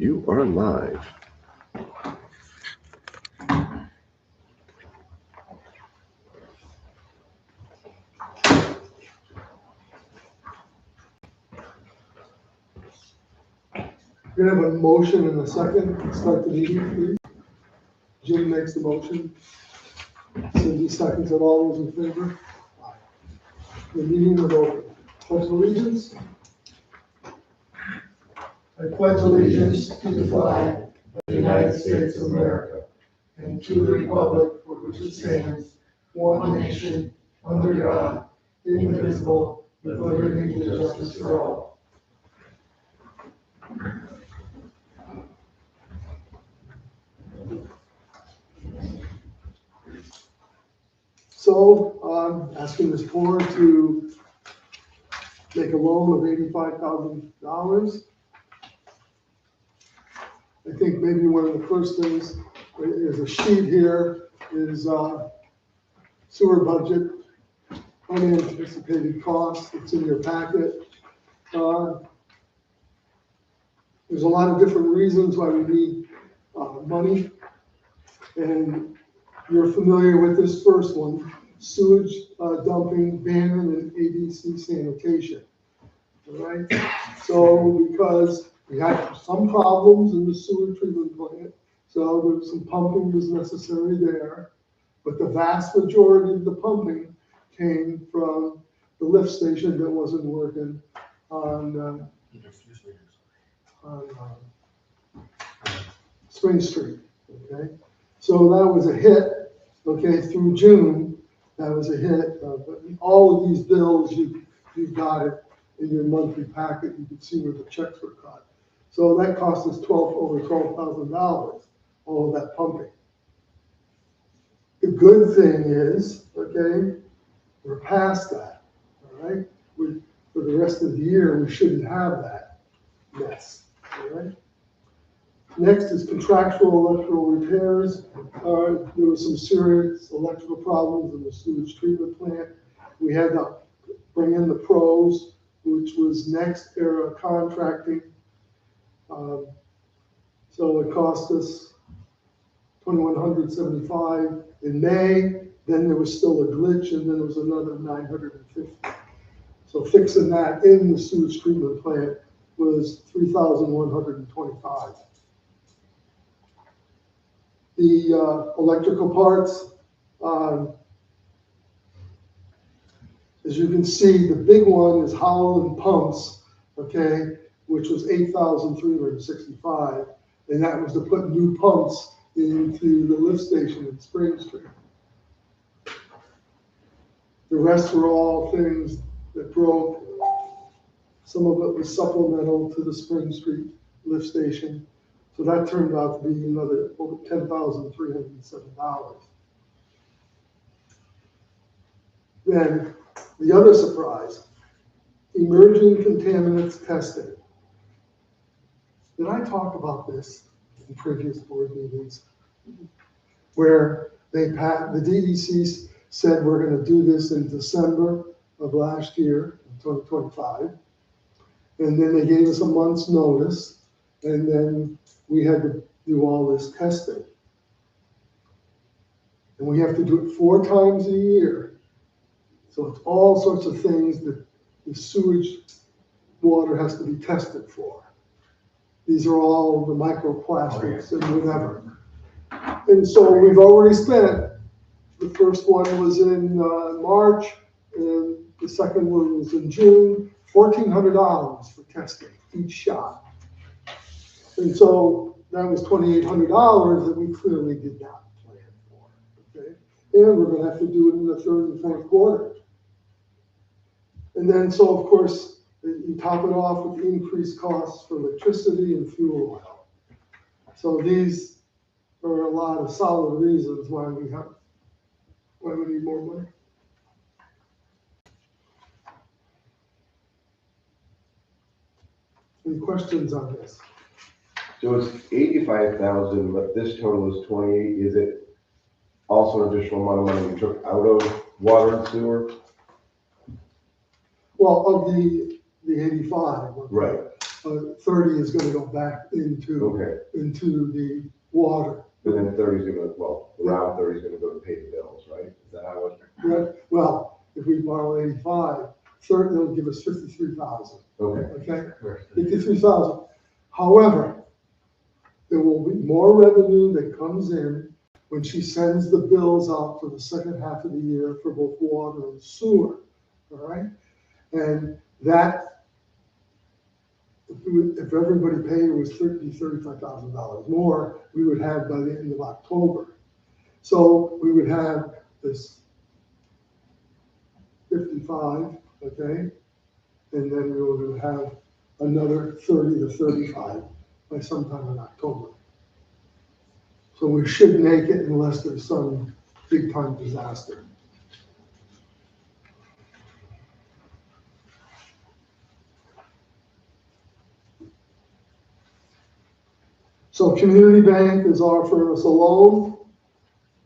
You are live. We're gonna have a motion in a second, start the meeting, please. Jim makes the motion. Cindy seconds it, all those in favor? Aye. The meeting is open. Pledge of allegiance. I pledge allegiance to the flag of the United States of America and to the republic for which it stands, one nation, under God, indivisible, with liberty and justice for all. So I'm asking this board to make a loan of $85,000. I think maybe one of the first things is a sheet here is sewer budget, unanticipated costs. It's in your packet. There's a lot of different reasons why we need money, and you're familiar with this first one: sewage dumping, banning, and ADC sanitation. All right. So because we had some problems in the sewer treatment plant, so there was some pumping was necessary there, but the vast majority of the pumping came from the lift station that wasn't working on Spring Street. Okay, so that was a hit. Okay, through June, that was a hit. But all of these bills, you got it in your monthly packet. You could see where the checks were cut. So that cost us over $12,000, all of that pumping. The good thing is, okay, we're past that. All right, for the rest of the year, we shouldn't have that mess. All right. Next is contractual electrical repairs. There were some serious electrical problems in the sewage treatment plant. We had to bring in the pros, which was Next Era Contracting. So it cost us $2,175 in May. Then there was still a glitch, and then there was another $950. So fixing that in the sewage treatment plant was $3,125. The electrical parts, as you can see, the big one is Howland Pumps, okay, which was $8,365, and that was to put new pumps into the lift station in Spring Street. The rest were all things that broke. Some of it was supplemental to the Spring Street lift station. So that turned out to be another over $10,307. Then the other surprise, emerging contaminants testing. Did I talk about this in previous board meetings? Where the DEC said we're going to do this in December of last year, 2025. And then they gave us a month's notice, and then we had to do all this testing. And we have to do it 4 times a year. So it's all sorts of things that the sewage water has to be tested for. These are all the microplastics and whatever. And so we've already spent, the first one was in March, and the second one was in June, $1,400 for testing each shot. And so that was $2,800 that we clearly did not plan for. Okay, and we're going to have to do it in the 3rd and 4th quarter. And then, so of course, you top it off with the increased costs for electricity and fuel oil. So these are a lot of solid reasons why we need more money. Any questions on this? So it's 85,000, but this total is 28. Is it also an additional amount of money we took out of water and sewer? Well, of the 85. Right. 30 is gonna go back into Okay, the water. but then 30 is gonna, well, around 30 is gonna go to pay the bills, right? Is that how it? Right? Well, if we borrow 85, 30 will give us 53,000. Okay, Okay, 53,000. However, there will be more revenue that comes in when she sends the bills out for the second half of the year for both water and sewer, all right? And that, if everybody paid was $35,000 more, we would have by the end of October. So we would have this 55, okay? And then we would have another 30 to 35 by sometime in October. So we should make it unless there's some big time disaster. So Community Bank is offering us a loan.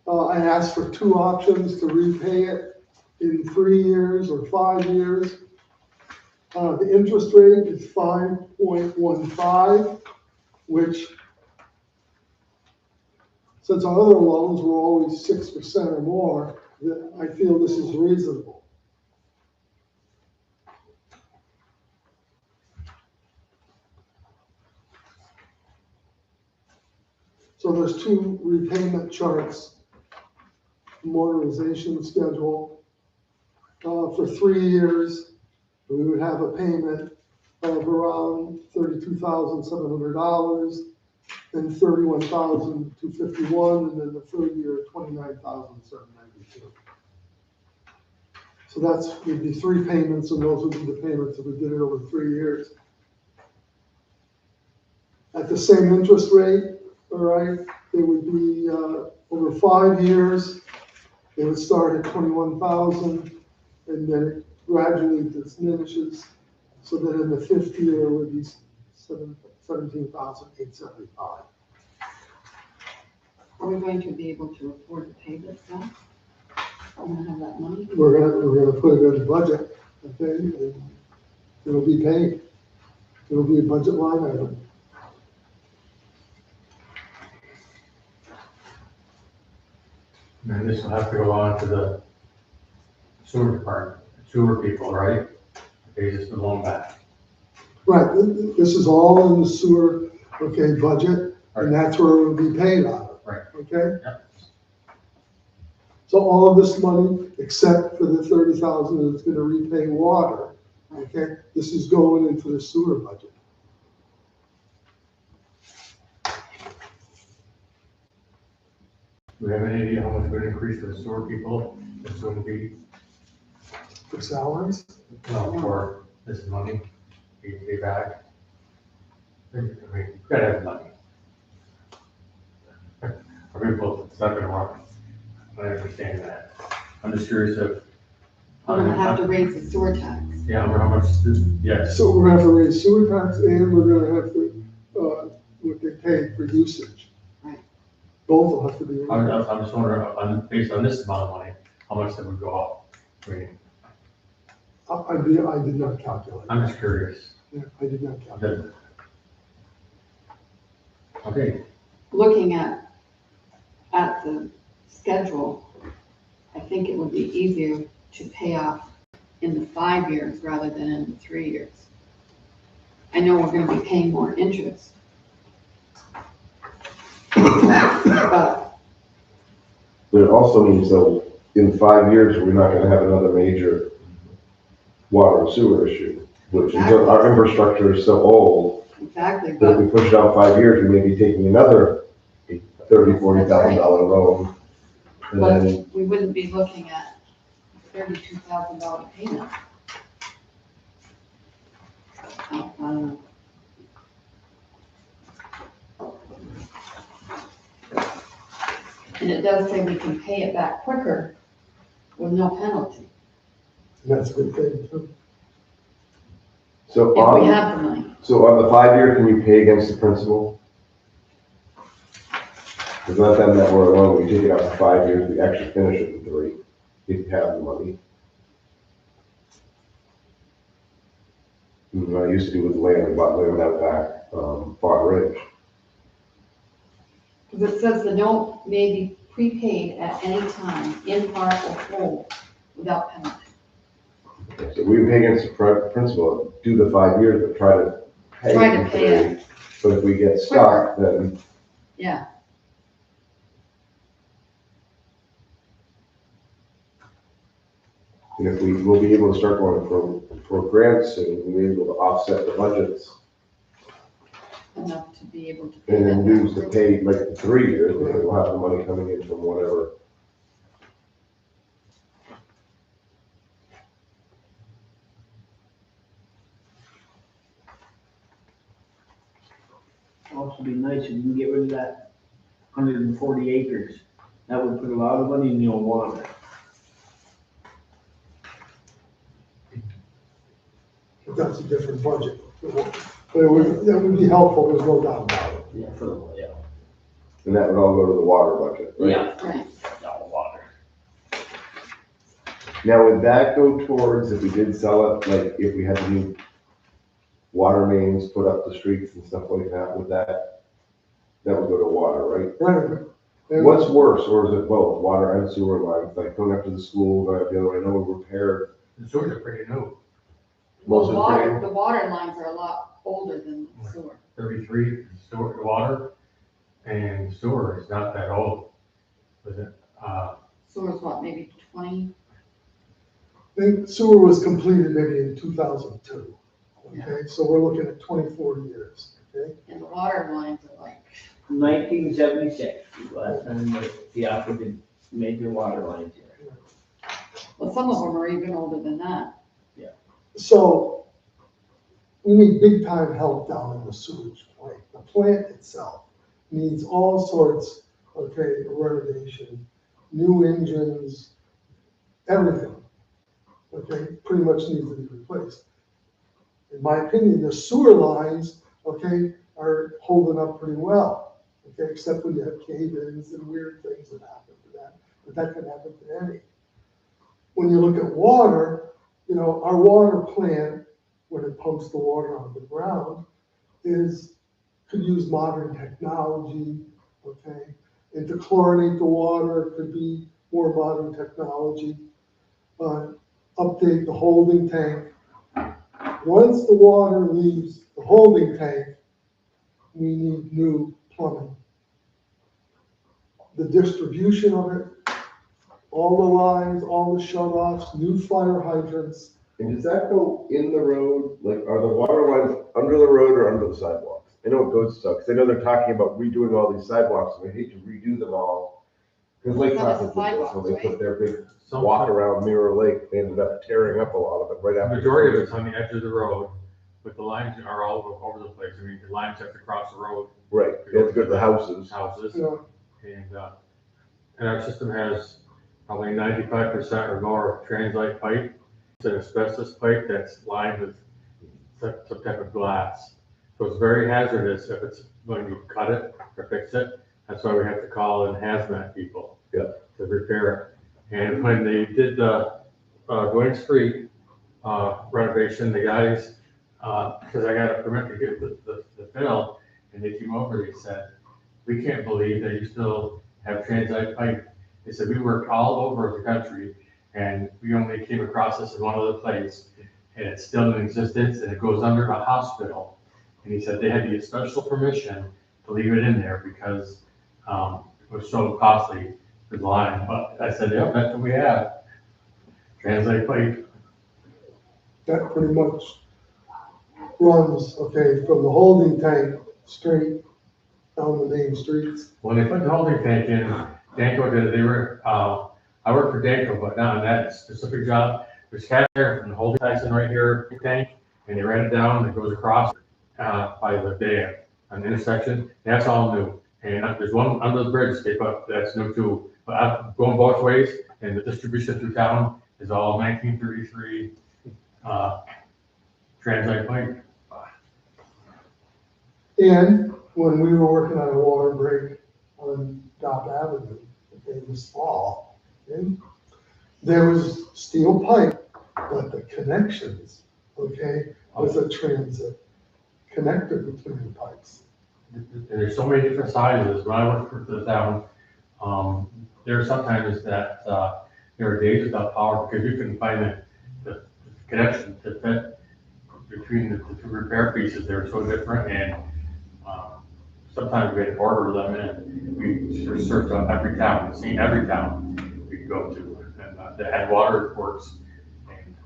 I asked for two options to repay it in 3 years or 5 years. The interest rate is 5.15, which, since our other loans were always 6% or more, I feel this is reasonable. So there's two repayment charts, amortization schedule. For 3 years, we would have a payment of around $32,700, then $31,251, and then the third year, $29,792. So would be 3 payments, and those would be the payments if we did it over 3 years. At the same interest rate, all right, it would be over 5 years. It would start at 21,000, and then it gradually diminishes. So that in the 5th year it would be 17,875. Are we going to be able to afford to pay this now? Are we gonna have that money? We're gonna put it in the budget, okay, and it'll be paid. It'll be a budget line item. And this will have to go on to the sewer department, sewer people, right? They just the loan back. Right, this is all in the sewer, okay, budget, and that's where it will be paid out of. Right. Okay? Yep. So all of this money, except for the 30,000 that's gonna repay water, okay, this is going into the sewer budget. Do we have any idea how much would increase for the sewer people? This would be, For salaries? for this money, pay back. I mean, you gotta have money. I mean, well, it's not gonna work. I understand that. I'm just curious if. We're gonna have to raise the sewer tax. Yeah, I wonder how much, yes. So we're gonna have to raise sewer tax and we're gonna have to, what they pay for usage. Right. Both will have to be. I'm just wondering, based on this amount of money, how much that would go up? I mean, I did not calculate. I'm just curious. Yeah, I did not calculate. Okay, Looking at the schedule, I think it would be easier to pay off in the 5 years rather than in the 3 years. I know we're gonna be paying more interest. But but it also means though, in 5 years, we're not gonna have another major water and sewer issue, which is, our infrastructure is so old, exactly, that if but we push it out 5 years, we may be taking another $40,000 loan. And then, we wouldn't be looking at $32,000 payment. I don't know. And it does say we can pay it back quicker with no penalty, That's a good thing too. so if we on, have the money. so on the 5 year, can we pay against the principal? Because not that we're alone, we take it out for 5 years, we actually finish it in 3, if you have the money. I used to do with land, bought land out back, Fort Ridge. Because it says the note may be prepaid at any time, in part or whole, without penalty. So we would pay against the principal, do the 5 years, but try to pay Try to in pay it. 3. But if we get stuck, then Yeah, and if we will be able to start going for grants soon, we'll be able to offset the budgets enough to be able to pay and then that use the back. pay like the 3 years, because we'll have the money coming in from whatever. Also be nice if you can get rid of that 140 acres. That would put a lot of money in your water. But that's a different budget. But it would be helpful, there's no doubt about it. Yeah, for the, yeah. And that would all go to the water budget, right? Yeah, Right, all water. Now, would that go towards, if we did sell it, like if we had to new water mains put up the streets and stuff like that, that would go to water, right? Right. And What's worse, or is it both, water and sewer lines, like going up to the school, going up the other way, I know we repaired The sewers are pretty new, most well, of the. the water lines are a lot older than the sewer. 33 sewer, water, and sewer is not that old. Was it, Sewer's what, maybe 20? I think sewer was completed maybe in 2002. Okay, so we're looking at 24 years, okay? And the water lines are like, 1976 was the last time the Aqua made their water lines here. well, some of them are even older than that. So we need big time help down in the sewage plant. The plant itself needs all sorts, okay, renovation, new engines, everything. Okay, pretty much needs to be replaced. In my opinion, the sewer lines, okay, are holding up pretty well. Okay, except when you have cave-ins and weird things that happen to that, but that can happen to any. When you look at water, you know, our water plant, when it pumps the water on the ground, could use modern technology, okay? And to chlorinate the water could be more modern technology. Update the holding tank. Once the water leaves the holding tank, we need new plumbing. The distribution of it, all the lines, all the shut-offs, new fire hydrants. And does that go in the road, like, are the water lines under the road or under the sidewalks? I know it goes so, because I know they're talking about redoing all these sidewalks, and I hate to redo them all. Because Lake Some of the Placid did this, when they sidewalks, put their big some, walk around Mirror Lake, they ended up tearing up a lot of it right the after. majority of it's on the edge of the road, but the lines are all over the place. I mean, the lines have to cross the road, Right, it's good, the houses. houses, You know, and our system has probably 95% or more of transite pipe. It's an asbestos pipe that's lined with some type of glass. So it's very hazardous if it's when you cut it or fix it. That's why we have to call in hazmat people. Yeah. To repair it. And when they did the Gwen Street renovation, the guys, because I got a permit to get the fill, and they came over, they said, we can't believe that you still have transite pipe. They said, we worked all over the country, and we only came across this in one other place, and it's still in existence, and it goes under a hospital. And he said they had to get special permission to leave it in there because it was so costly for the line. But I said, yep, that's what we have. Transite pipe. that pretty much runs, okay, from the holding tank straight down the main streets. When they put the holding tank in, Danco did, they were, I worked for Danco, but not on that specific job. There's cat there from the holding tank right here, tank, and they ran it down and it goes across by the dam, an intersection. That's all new. And there's one under the bridge, they put, that's new too. But I'm going both ways, and the distribution through town is all 1933 transite pipe. And when we were working on a water break on Dock Avenue, okay, this fall, okay, there was steel pipe, but the connections, okay, with a transit connector between the pipes. And there's so many different sizes. When I worked for the town, there are sometimes that, there are days without power because you couldn't find the connection to fit between the two repair pieces. They're so different, and, sometimes we had to order them, and we searched on every town, seen every town we could go to, and, that had water works, and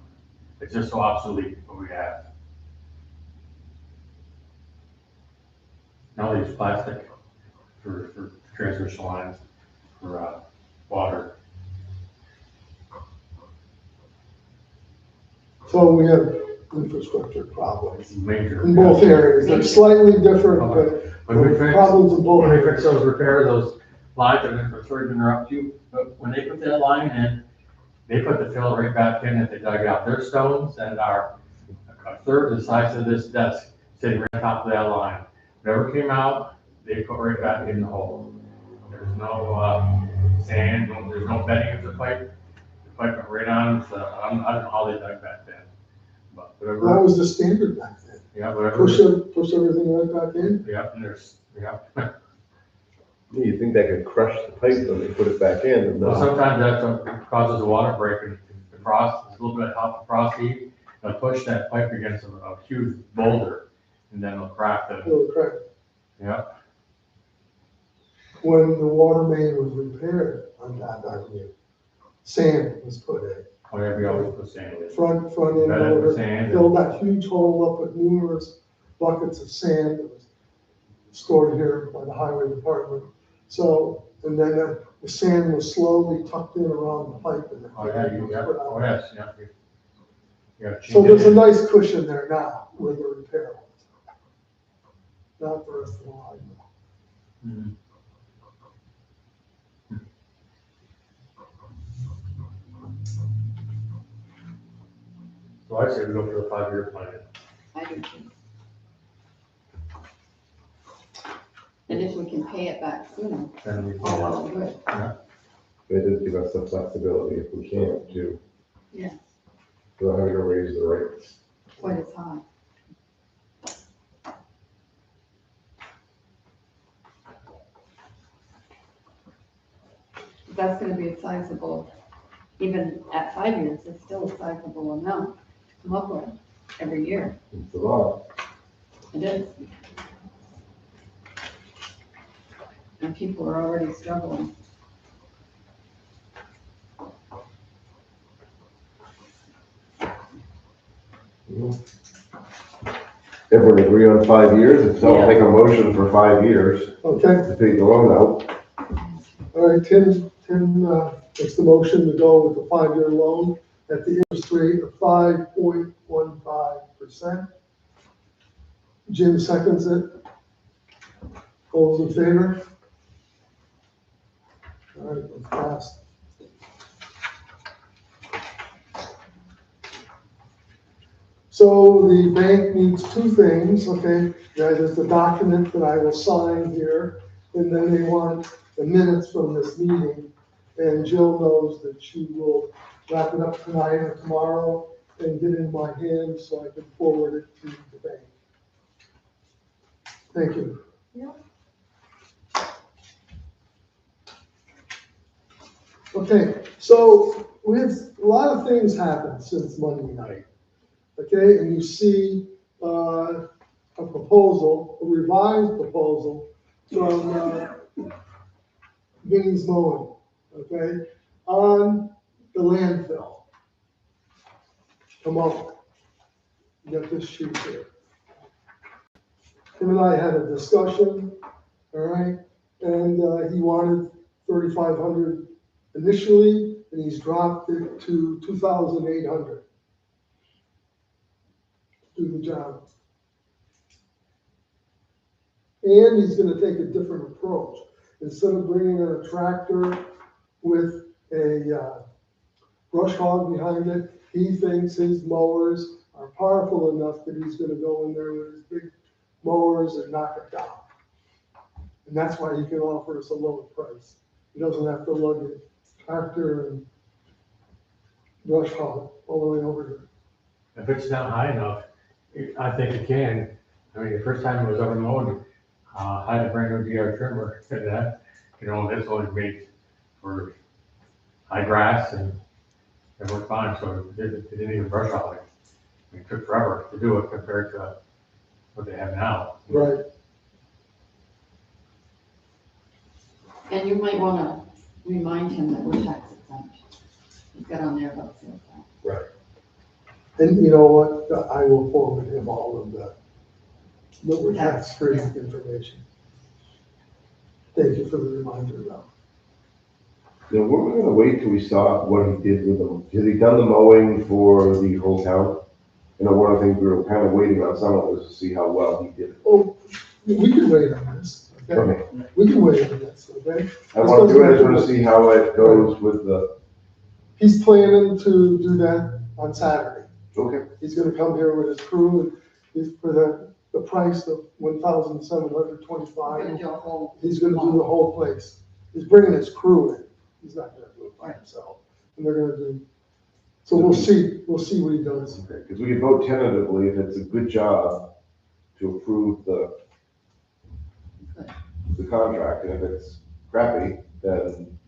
it's just so obsolete what we have. Now they use plastic for transmission lines, for, water. So we have infrastructure problems Major. in both areas. They're slightly different, but When we fix, problems in both when we areas. fix those, repair those lines, and I'm sorry to interrupt you, but when they put that line in, they put the fill right back in that they dug out. Their stones that are a third the size of this desk sitting right on top of that line. Whatever came out, they put right back in the hole. There's no, sand, there's no bedding of the pipe. The pipe went right on, so I don't know how they dug back then. But That whatever, was the standard back then. yeah, whatever. Push everything right back in. Yeah, and there's, yeah. You think they could crush the pipe when they put it back in and Well, not? sometimes that's what causes a water break, and the frost, it's a little bit hot, the frost heat, they'll push that pipe against a huge boulder, and then it'll crack the, Really correct. yeah. When the water main was repaired on that avenue, sand was put in. Whatever you always put sand in. Front end Bedded with loader, sand. filled that huge hole up with numerous buckets of sand that was stored here by the highway department. So, and then the sand was slowly tucked in around the pipe and the Oh, yeah, you, yeah, oh, yes, yeah. You gotta So change there's a it. nice cushion there now where the repair was. Not the rest of the line. Mhm. So I say we go for the 5-year plan. I do too. And if we can pay it back sooner, Then we all can, well and good. They did give us some flexibility if we can't to, Yes, without having to raise the rates. quite as high. That's gonna be a sizable, even at 5 years, it's still a sizable amount to come up with every year. It's a lot. It is. And people are already struggling. Everyone agree on 5 years, so I'll make a motion for 5 years Okay, to pay the loan out. all right, Tim makes the motion to go with the 5-year loan at the interest rate of 5.15%. Jim seconds it. All those in favor? All right, it's passed. So the bank needs 2 things, okay? There's the document that I will sign here, and then they want the minutes from this meeting. And Jill knows that she will wrap it up tonight or tomorrow and get it in my hands so I can forward it to the bank. Thank you. Okay, so a lot of things happened since Monday night. Okay, and you see a proposal, a revised proposal from Vinnie's Mowing, okay, on the landfill. Come on, you got this sheet here. Him and I had a discussion, all right, and he wanted 3,500 initially, and he's dropped it to 2,800. Do the job. And he's gonna take a different approach. Instead of bringing in a tractor with a brush hog behind it, he thinks his mowers are powerful enough that he's gonna go in there with his big mowers and knock it down. And that's why he can offer us a lower price. He doesn't have to lug a tractor and brush hog all the way over here. If it's not high enough, I think it can. I mean, the first time it was ever mowed, I had a brand new DR trimmer, and that, that's only made for high grass, and it worked fine, so it didn't even brush hog it. It took forever to do it compared to what they have now. Right, And you might wanna remind him that we're tax exempt. He's got on there about sales tax. and you know what, I will forward him all of the tax-free Yeah. information. Thank you for the reminder, though. Now, we're we gonna wait till we saw what he did with them. Has he done the mowing for the whole town? One of the things we were kind of waiting on some of was to see how well he did. Oh, we can wait on this, okay? Okay, We can wait on this, okay? I want to see how it goes with the, He's planning to do that on Saturday. okay, He's gonna come here with his crew, and he's for the price of $1,725. We're gonna do a whole. He's gonna do the whole place. He's bringing his crew in. He's not gonna do it by himself. And they're gonna do, so we'll see what he does. okay, because we can vote tentatively if it's a good job to approve the contract, and if it's crappy, then,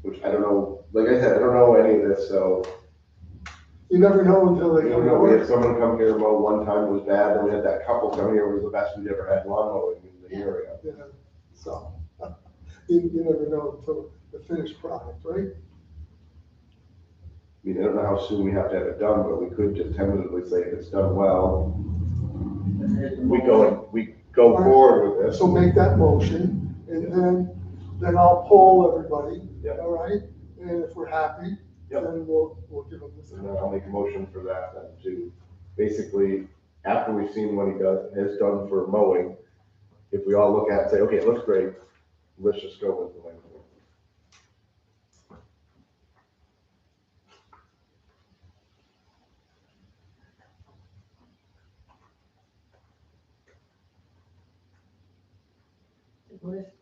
which I don't know, like I said, I don't know any of this, so. You never know until they We come don't to know, we had work. someone come here mow one time, it was bad, then we had that couple come here, it was the best we'd ever had lawn mowing in the area. Yeah, so, you never know until the finished product, right? I mean, I don't know how soon we have to have it done, but we could just tentatively say if it's done well, we go forward with this. So make that motion, and then I'll poll everybody, Yep. all right? And if we're happy, Yep. then we'll give them this. And then I'll make a motion for that, then to basically, after we've seen what he has done for mowing, if we all look at it and say, okay, it looks great, let's just go with the land.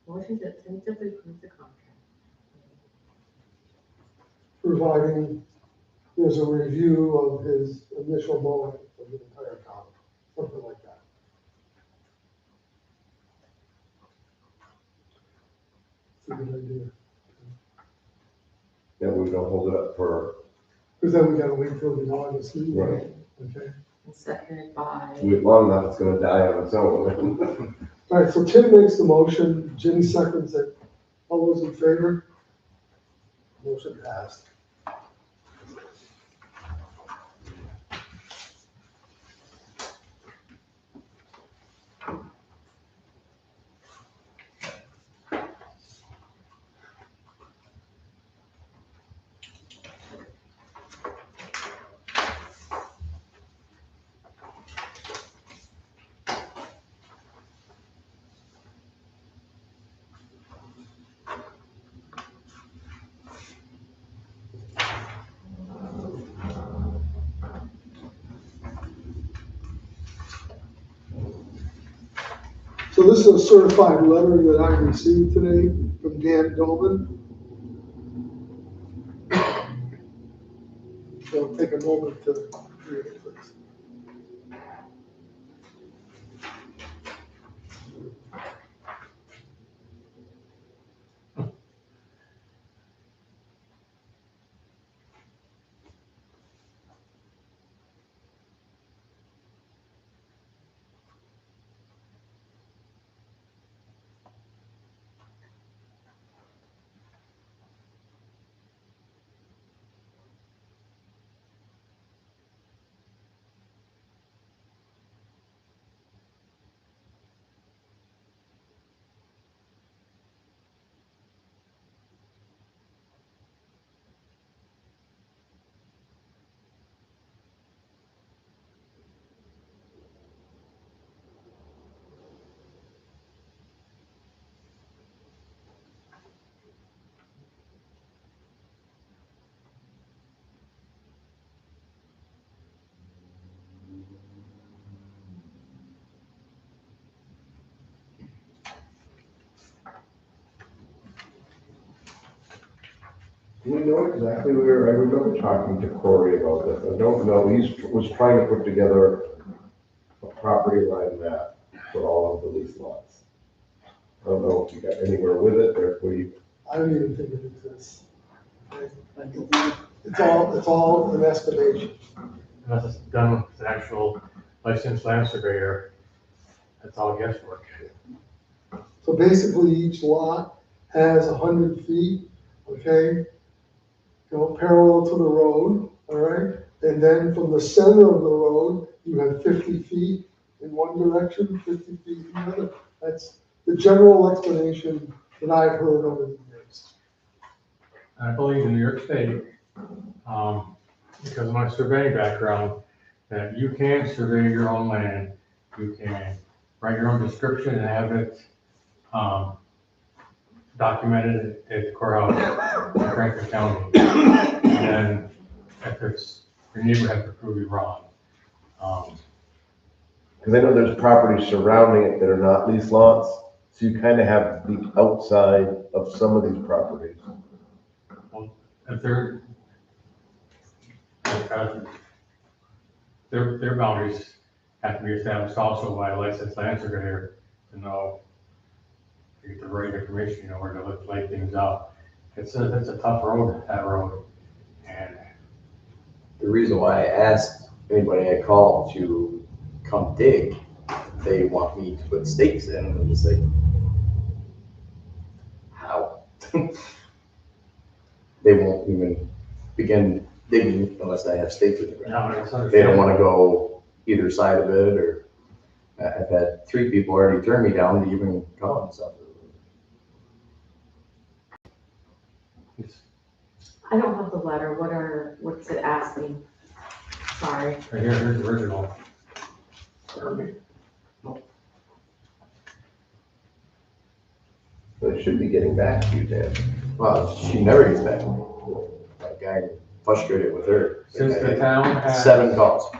Motion to tentatively approve the contract. Providing there's a review of his initial mowing of the entire town, something like that. It's a good idea, Then we don't hold it up for, because then we gotta wait till the August meeting, Right. okay? And seconded by, wait long enough, it's gonna die on its own. All right, so Tim makes the motion, Jimmy seconds it. All those in favor? Motion passed. So this is a certified letter that I received today from Dan Dolman. So take a moment to read it, please. Do we know exactly where, I remember talking to Corey about this, I don't know, he was trying to put together property line map for all of the lease lots. I don't know if you got anywhere with it, or if we, I don't even think it exists. It's all an estimation. Unless it's done with an actual licensed land surveyor, that's all guesswork. So basically, each lot has 100 feet, okay? Parallel to the road, all right? And then from the center of the road, you have 50 feet in one direction, 50 feet in the other. That's the general explanation that I've heard over the years. I believe in New York State, because of my surveying background, that you can survey your own land. You can write your own description and have it documented at the courthouse in Franklin County. And then if it's, your neighbor has to prove you wrong. because I know there's properties surrounding it that are not lease lots, so you kind of have the outside of some of these properties. If they're, their boundaries have to be established also by a licensed land surveyor to know, to get the right information, where to lay things out. It's a tough road, that road. And The reason why I asked anybody I call to come dig, they want me to put stakes in, and I'm just like, how? They won't even begin digging unless I have stakes in the ground. it's They don't understandable. wanna go either side of it, or I've had 3 people already turn me down to even come on something. I don't have the letter. What's it asking? Sorry. Right here, here's the original. They should be getting back to you, Dan. Well, she never gets back to me. Like, I'm frustrated with her. Since the town has. 7 calls.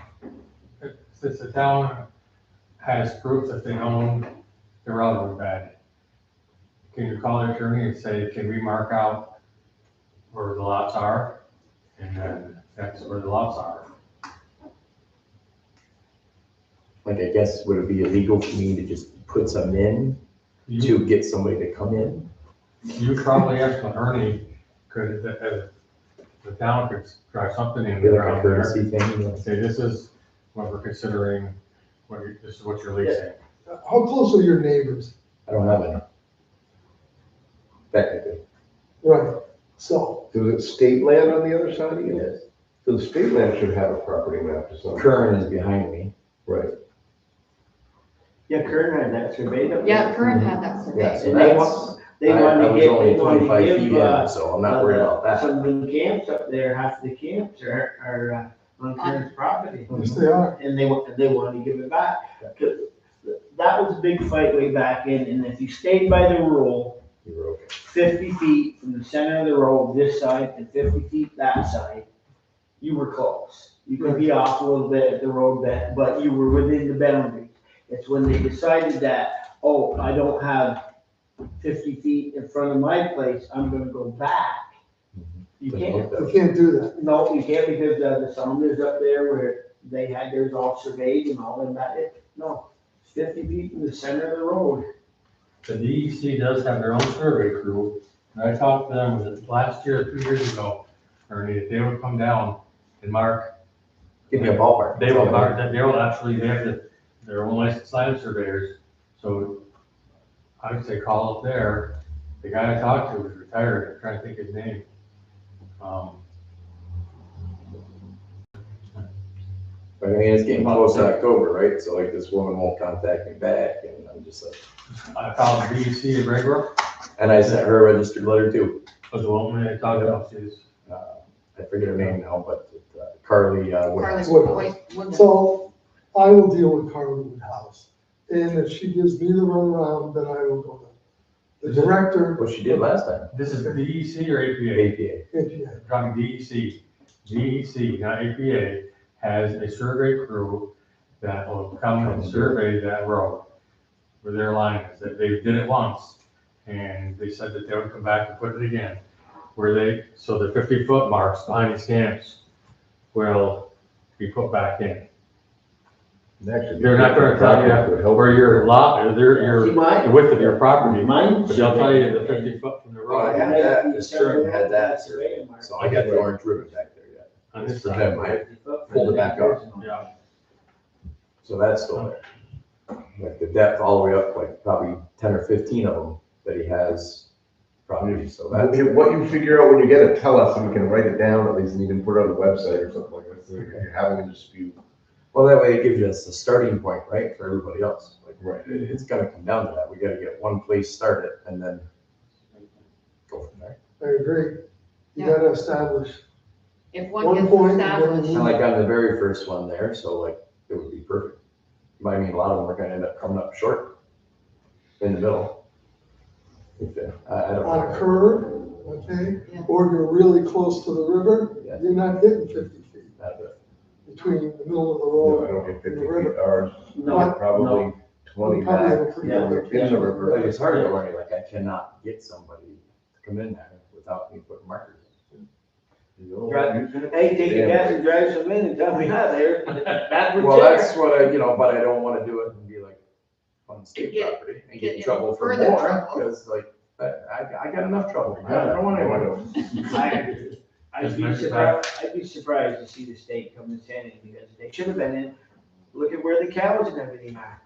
Since the town has proof that they own the railroad bed, can you call the attorney and say, can we mark out where the lots are? And then that's where the lots are. Like, I guess, would it be illegal for me to just put some in You, to get somebody to come in? you probably asked an attorney, could, the town could drive something in Be like a around there. courtesy thing, you know? Say, this is what we're considering, this is what you're leasing. How close are your neighbors? I don't have any. Technically, Right, so, So is it state land on the other side of you? yes. So the state land should have a property map to some. Kern is behind me. Right. Yeah, Kern had that surveyed up there. Yeah, Kern had that Yeah, surveyed. so And they that's, want, they I wanted to was get, only they wanted 25 to feet give, in, so I'm not worried about that. some of the camps up there, half the camps are on Kern's property. yes, they are. And they wanted to give it back. 'Cause that was a big fight way back in, and if you stayed by the rule, You were okay. 50 feet from the center of the road, this side, and 50 feet that side, you were close. You could be off a little bit at the road bed, but you were within the boundaries. It's when they decided that, oh, I don't have 50 feet in front of my place, I'm gonna go back. You can't. You can't do that. No, you can't, because the Saunders up there where they had theirs all surveyed and all of that, no. It's 50 feet from the center of the road. The DEC does have their own survey crew, and I talked to them, was it last year or 2 years ago, Ernie, if they would come down and mark. Give me a ballpark. They will mark, that they will actually, they have their own licensed land surveyors, so I would say call up there. The guy I talked to was retired, I'm trying to think his name. But I mean, it's getting close to October, right? So like, this woman won't contact me back, and I'm just like, I called the DEC in Raybrook, and I sent her a registered letter too. was the woman I talked about, she's, I forget her name now, but Carly, Carly Woodhouse. Woodhouse. So I will deal with Carly Woodhouse. And if she gives me the runaround, then I will go to the director. what she did last time. this is DEC or APA? APA. APA. I'm talking DEC. DEC, not APA, has a survey crew that will come and survey that road where their line is. That they did it once, and they said that they would come back and put it again. So the 50-foot marks behind these camps will be put back in. They're not gonna tell you where your lot, or the width of your property, Mine. but they'll tell you the 50 foot from the Well, I road. had that, the Stern had that survey, so I got the orange ribbon back there yet. On this For side. them, I pulled it back up. Yeah, So that's still there. Like the depth all the way up, like probably 10 or 15 of them that he has property, so that's. What you figure out when you get it, tell us, and we can write it down at least, and you can put it on the website or something like that, so if you're having a dispute. Well, that way it gives us the starting point, right, for everybody else. Like, Right. it's gonna come down to that. We gotta get one place started and then go from there. I agree. You Yeah. gotta establish, If one One gets point, established, And like on the very first one there, so like, it would be perfect. I mean, a lot of them are gonna end up coming up short in the middle. I don't on a know. curve, okay? Yeah. Or you're really close to the river, Yeah. you're not getting 50 feet Not the- between the middle of the No, road. I don't get 50 feet, ours, No, probably 20 You probably have a back, pretty Yeah. good in the But river. it's hard to learn, like, I cannot get somebody to come in there without me putting markers in. Right. Hey, take your gas and drive some in and tell me how there, backwards Well, there. that's what but I don't wanna do it and be like on state Get- property and get get in in trouble for further more, trouble. cause like, I got enough trouble. I don't want anyone to. I'd be surprised to see the state come and say anything, because they should have been in, look at where the cows and everything are.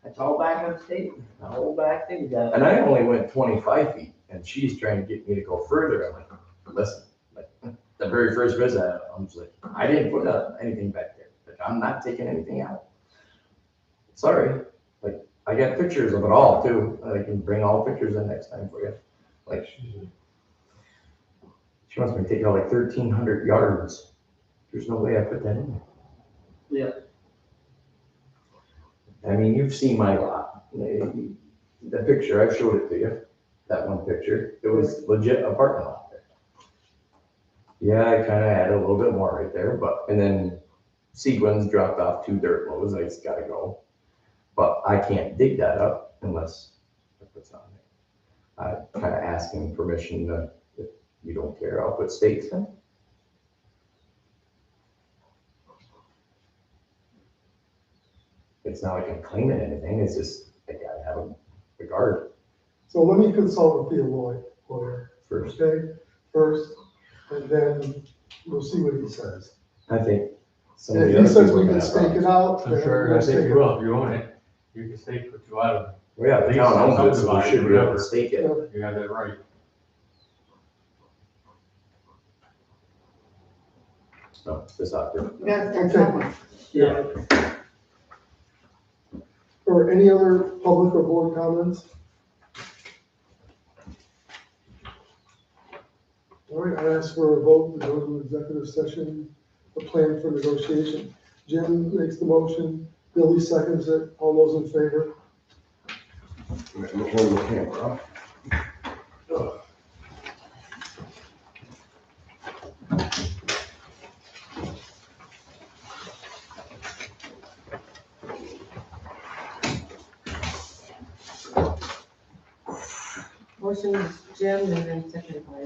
That's all back on state, the whole back thing down. And I only went 25 feet and she's trying to get me to go further. I'm like, listen, like, the very first visit, I'm just like, I didn't put anything back there. Like, I'm not taking anything out. Sorry, like, I got pictures of it all too. I can bring all the pictures in next time for you. Like, she wants me to take out like 1,300 yards. There's no way I put that in there. Yeah. I mean, you've seen my lot. The picture, I showed it to you, that one picture. It was legit apartment lot there. Yeah, I kind of added a little bit more right there, and then Sequins dropped off 2 dirt loads. I just gotta go. But I can't dig that up unless it's on there. I kind of asking permission to, if you don't care, I'll put stakes in. It's not like I'm claiming anything, it's just, I gotta have a guard So let me consult with the lawyer, first. okay, first, and then we'll see what he says. I think some of If the he other says people we are can gonna stake have it problems. out, I'm then sure, we'll I think stake you it. will, if you own it, you can stake what you out of it. Well, yeah, the At town least owns it, so we subdivide, should be able whatever. to stake it. You have that right. No, it's not good. you gotta start Okay. somewhere. Yeah. Or any other public or board comments? All right, I ask for a vote to go to executive session, a plan for negotiation. Jim makes the motion, Billy seconds it, all those in favor? Hold the camera. Motion is Jim and then second by